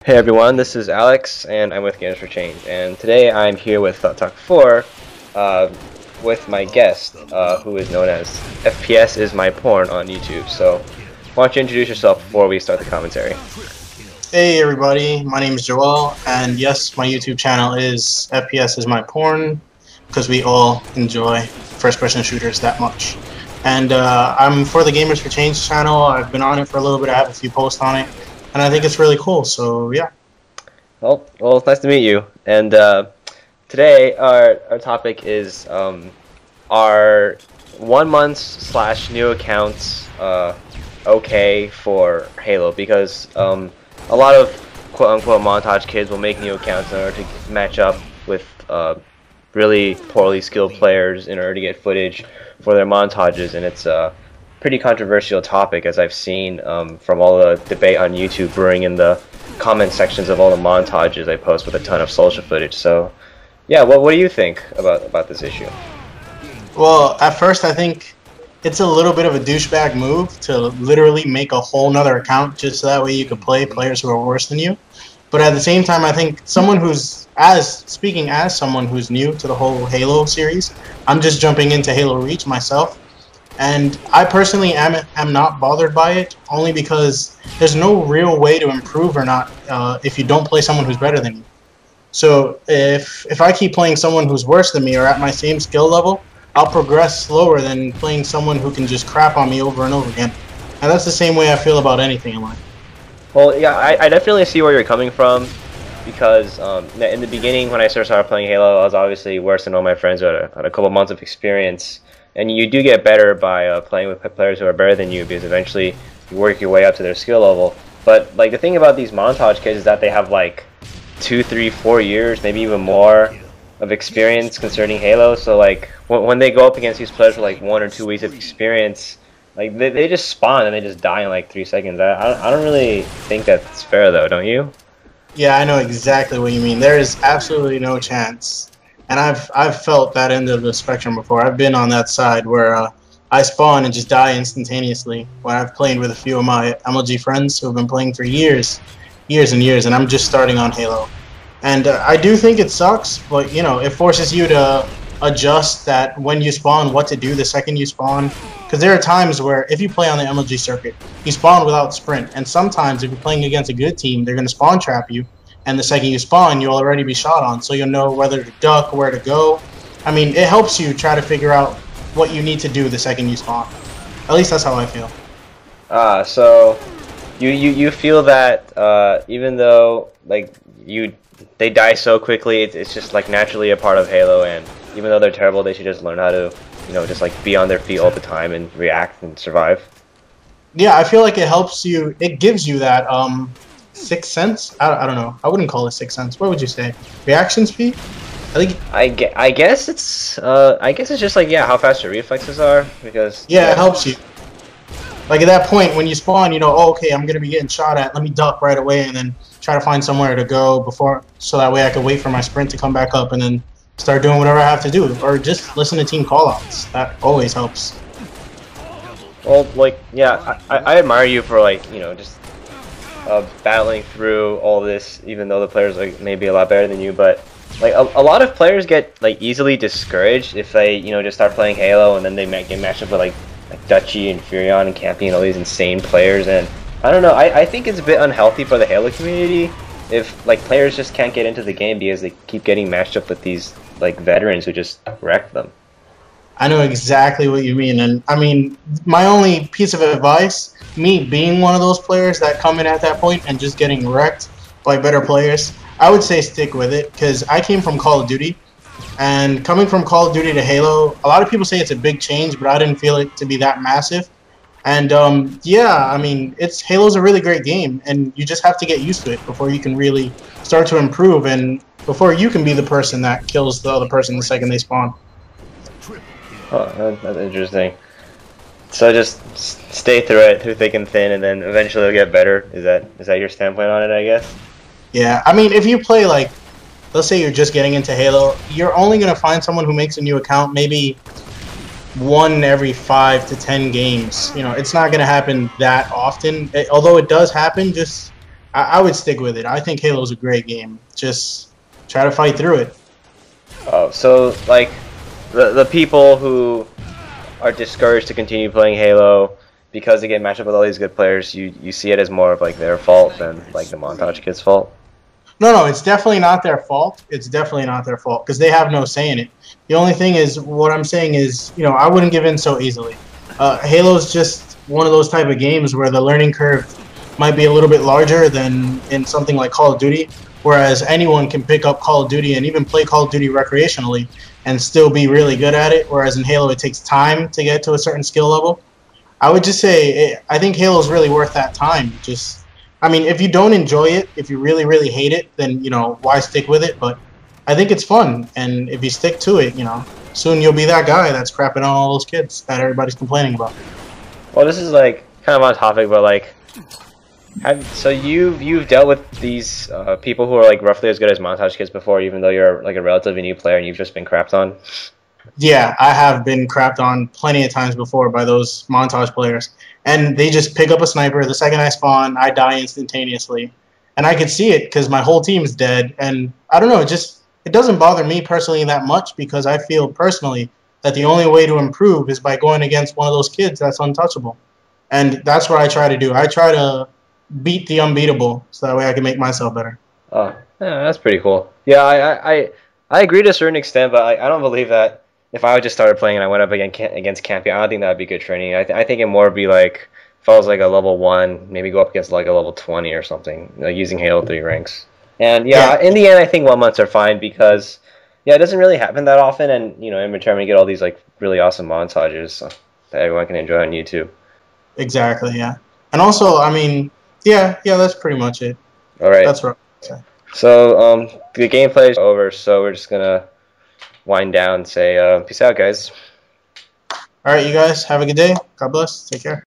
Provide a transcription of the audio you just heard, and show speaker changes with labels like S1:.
S1: Hey everyone, this is Alex, and I'm with Gamers for Change, and today I'm here with Talk 4, with my guest, who is known as FPS is my porn on YouTube. So, why don't you introduce yourself before we start the commentary?
S2: Hey everybody, my name is Joel, and yes, my YouTube channel is FPS is my porn, because we all enjoy first-person shooters that much. And I'm for the Gamers for Change channel. I've been on it for a little bit. I have a few posts on it, and I think it's really cool. So yeah.
S1: Well, it's nice to meet you. And today our topic is are 1 month / new accounts okay for Halo? Because a lot of quote-unquote montage kids will make new accounts in order to match up with really poorly skilled players in order to get footage for their montages, and it's a pretty controversial topic, as I've seen from all the debate on YouTube brewing in the comment sections of all the montages I post with a ton of social footage. So yeah, what do you think about this issue?
S2: Well, at first I think it's a little bit of a douchebag move to literally make a whole nother account just so that way you could play players who are worse than you. But at the same time, I think someone who's speaking as someone who's new to the whole Halo series, I'm just jumping into Halo Reach myself, and I personally am not bothered by it, only because there's no real way to improve or not if you don't play someone who's better than you. So if I keep playing someone who's worse than me or at my same skill level, I'll progress slower than playing someone who can just crap on me over and over again. And that's the same way I feel about anything in life.
S1: Well, yeah, I definitely see where you're coming from, because in the beginning when I first started playing Halo, I was obviously worse than all my friends who had a couple months of experience. And you do get better by playing with players who are better than you, because eventually you work your way up to their skill level. But like the thing about these montage kids is that they have like 2, 3, 4 years, maybe even more, of experience concerning Halo. So like when they go up against these players with like 1 or 2 weeks of experience, like they just spawn and they just die in like 3 seconds. I don't really think that's fair though, don't you?
S2: Yeah, I know exactly what you mean. There is absolutely no chance. And I've felt that end of the spectrum before. I've been on that side where I spawn and just die instantaneously when I've played with a few of my MLG friends who have been playing for years and years, and I'm just starting on Halo. And I do think it sucks, but you know, it forces you to adjust that when you spawn, what to do the second you spawn. Because there are times where if you play on the MLG circuit, you spawn without sprint, and sometimes if you're playing against a good team, they're going to spawn trap you, and the second you spawn, you'll already be shot on, so you'll know whether to duck, where to go. I mean, it helps you try to figure out what you need to do the second you spawn. At least that's how I feel.
S1: So you feel that even though like they die so quickly, it's just like naturally a part of Halo, and even though they're terrible, they should just learn how to, just like be on their feet all the time and react and survive.
S2: Yeah, I feel like it helps you. It gives you that sixth sense. I don't know. I wouldn't call it sixth sense. What would you say? Reaction speed?
S1: I guess it's just like, yeah, how fast your reflexes are, because
S2: Yeah, it helps you. Like at that point when you spawn, you know, oh, okay, I'm gonna be getting shot at. Let me duck right away and then try to find somewhere to go before, so that way I can wait for my sprint to come back up and then start doing whatever I have to do, or just listen to team callouts. That always helps.
S1: Well, like, yeah, I admire you for, like, just battling through all this, even though the players like maybe a lot better than you. But like a lot of players get like easily discouraged if they just start playing Halo, and then they might get matched up with like Dutchy and Furion and Campy and all these insane players. And I don't know, I think it's a bit unhealthy for the Halo community if like players just can't get into the game because they keep getting matched up with these like veterans who just wreck them.
S2: I know exactly what you mean, and I mean, my only piece of advice, me being one of those players that come in at that point and just getting wrecked by better players, I would say stick with it, because I came from Call of Duty, and coming from Call of Duty to Halo, a lot of people say it's a big change, but I didn't feel it to be that massive. And yeah, I mean, Halo's a really great game, and you just have to get used to it before you can really start to improve, and before you can be the person that kills the other person the second they spawn.
S1: Oh, that's interesting. So just stay through it, through thick and thin, and then eventually it'll get better. Is that your standpoint on it, I guess?
S2: Yeah, I mean, if you play, like, let's say you're just getting into Halo, you're only going to find someone who makes a new account maybe one every 5 to 10 games. You know, it's not going to happen that often. Although it does happen, just I would stick with it. I think Halo's a great game. Just try to fight through it.
S1: Oh, so like the people who are discouraged to continue playing Halo because they get matched up with all these good players, you see it as more of like their fault than like the montage kids' fault.
S2: No, no, it's definitely not their fault. It's definitely not their fault because they have no say in it. The only thing is, what I'm saying is, I wouldn't give in so easily. Halo's just one of those type of games where the learning curve might be a little bit larger than in something like Call of Duty, whereas anyone can pick up Call of Duty and even play Call of Duty recreationally and still be really good at it, whereas in Halo it takes time to get to a certain skill level. I would just say I think Halo's really worth that time. Just, I mean, if you don't enjoy it, if you really, really hate it, then, why stick with it? But I think it's fun, and if you stick to it, soon you'll be that guy that's crapping on all those kids that everybody's complaining about.
S1: Well, this is like kind of on topic, but like, so you've dealt with these people who are like roughly as good as montage kids before, even though you're like a relatively new player and you've just been crapped on.
S2: Yeah, I have been crapped on plenty of times before by those montage players. And they just pick up a sniper. The second I spawn, I die instantaneously. And I could see it because my whole team's dead. And I don't know, it doesn't bother me personally that much because I feel personally that the only way to improve is by going against one of those kids that's untouchable. And that's what I try to do. I try to beat the unbeatable so that way I can make myself better.
S1: Oh, yeah, that's pretty cool. Yeah, I agree to a certain extent, but I don't believe that if I just started playing and I went up against Campy, I don't think that would be good training. I think it more be like if I was like a level 1, maybe go up against like a level 20 or something, like using Halo 3 ranks. And
S2: Yeah,
S1: yeah, in the end, I think 1 months are fine because yeah, it doesn't really happen that often, and in return we get all these like really awesome montages that everyone can enjoy on YouTube.
S2: exactly, yeah. And also, I mean, yeah, that's pretty much it.
S1: All right,
S2: That's right.
S1: so the gameplay is over, so we're just gonna wind down and say peace out, guys.
S2: All right, you guys have a good day. God bless. Take care.